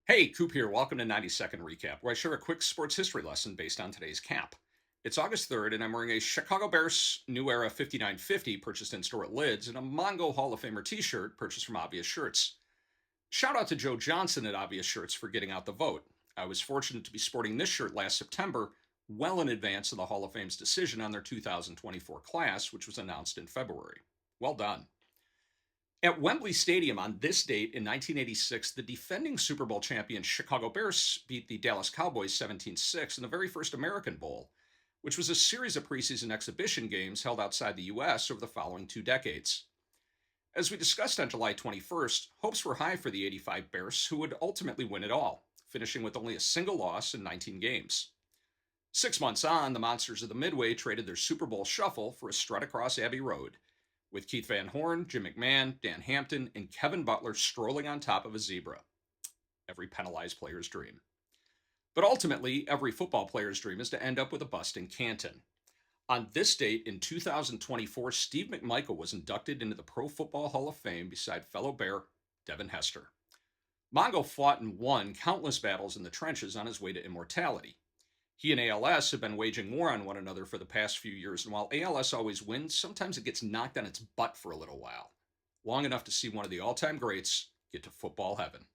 Hey, Coop here. Welcome to 90-second recap, where I share a quick sports history lesson based on today's cap. It's August 3rd, and I'm wearing a Chicago Bears New Era 5950 purchased in store at Lids and a Mongo Hall of Famer t shirt purchased from Obvious Shirts. Shout out to Joe Johnson at Obvious Shirts for getting out the vote. I was fortunate to be sporting this shirt last September, well in advance of the Hall of Fame's decision on their 2024 class, which was announced in February. Well done. At Wembley Stadium on this date in 1986, the defending Super Bowl champion Chicago Bears beat the Dallas Cowboys 17-6 in the very first American Bowl, which was a series of preseason exhibition games held outside the U.S. over the following 2 decades. As we discussed on July 21st, hopes were high for the 85 Bears, who would ultimately win it all, finishing with only a single loss in 19 games. 6 months on, the Monsters of the Midway traded their Super Bowl shuffle for a strut across Abbey Road, with Keith Van Horn, Jim McMahon, Dan Hampton, and Kevin Butler strolling on top of a zebra. Every penalized player's dream. But ultimately, every football player's dream is to end up with a bust in Canton. On this date in 2024, Steve McMichael was inducted into the Pro Football Hall of Fame beside fellow Bear Devin Hester. Mongo fought and won countless battles in the trenches on his way to immortality. He and ALS have been waging war on one another for the past few years, and while ALS always wins, sometimes it gets knocked on its butt for a little while, long enough to see one of the all time greats get to football heaven.